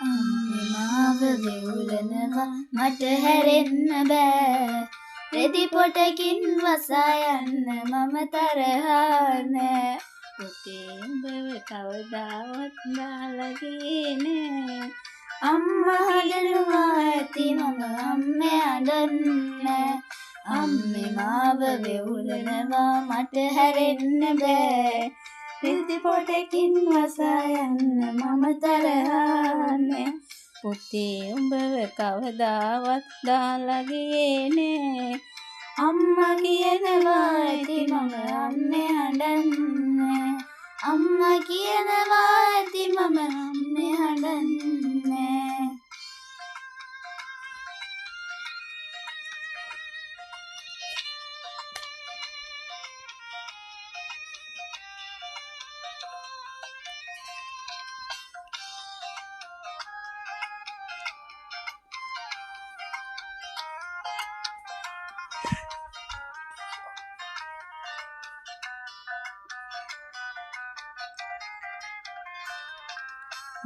අම්මේ මාව වෙවුලනවා මට හැරෙන්න බෑ. රෙදි පොටකින් වසා යන්න මම තරහා නෑ. පුතේ උඹව කවදාවත් දාලා ගියේ නෑ. අම්මා හදනවා ඇති මම අම්මේ අඬන්නේ. අම්මේ මාව වෙවුලනවා මට හැරෙන්න බෑ. රෙදි පොටකින් වසා යන්න මම තරහා නෑ. පුතේ උඹව කවදාවත් දාලා ගියේ නෑ. අම්මා කියනවා ඇති මම අම්මේ හඬන්නේ. අම්මා කියනවා ඇති මම අම්මේ හඬන්නේ.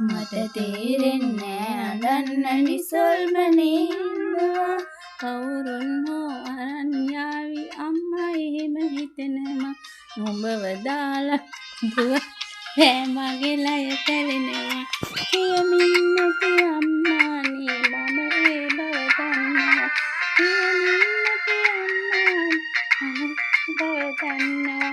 මට තේරෙන්නේ අඬන්න නිසල්මනේ ඉන්නවා. කවුරුන් හෝ අරන් යාවි අම්මා එහෙම හිතනවා. නුඹව දාලා දුව මගේ ලය තැලෙනවා. කියමින් නැති අම්මානේ මම ඒ බව දන්නවා. කියමින් නැති අම්මානේ මම බව දන්නවා.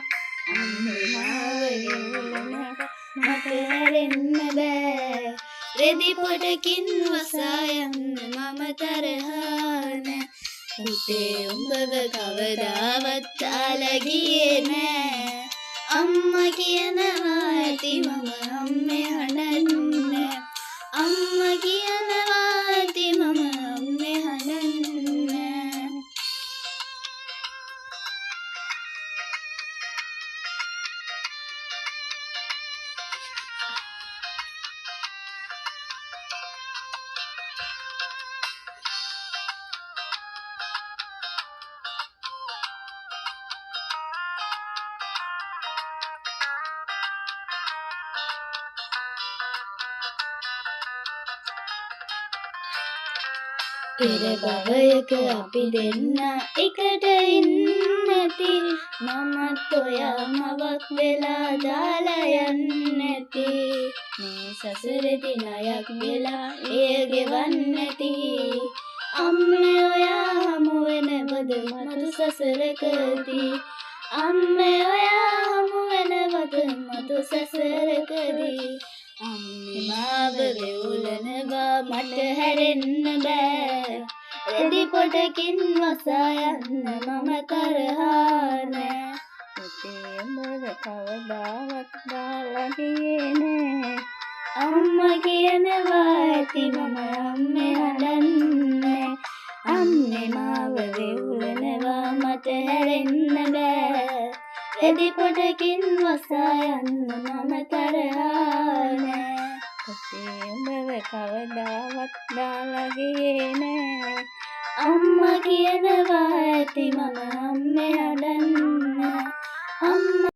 අම්මේ මාව වෙවුලනවා මට හැරෙන්න බෑ. රෙදි පොටකින් වසා යන්න මම තරහා නෑ. පුතේ උඹව කවදාවත් දාලා ගියේ නෑ. අම්මා කියනවා ඇති මම අම්මේ හඬන්නේ. අම්මා කියනවා ඇති මම අම්මේ හඬන්නේ. පෙර භවයක අපි දෙන්න එකට ඉන්නති. මමත් ඔයා මවක් වෙලා දාලා යන්නති. මේ සසරෙදි ණයක් වෙලා එය ගෙවන්නති. අම්මේ ඔයා හමු වෙනවද මතු සසරකදී. අම්මේ ඔයා හමු වෙනවද මතු සසරකදී. අම්මේ මාව වෙවුලනවා මට හැරෙන්න බෑ. රෙදි පොටකින් වසා යන්න මම තරහා නෑ. පුතේ උඹව කවදාවත් දාලා ගියේ නෑ. අම්මා කියනවා ඇති මම අම්මේ හඬන්නේ. අම්මේ මාව වෙවුලනවා මට හැරෙන්න බෑ. රෙදි පොටකින් වසා යන්න මම තරහා නෑ. පුතේ උඹව කවදාවත් දාලා ගියේ නෑ. අම්මා කියනවා ඇති මම අම්මේ හඬන්නේ.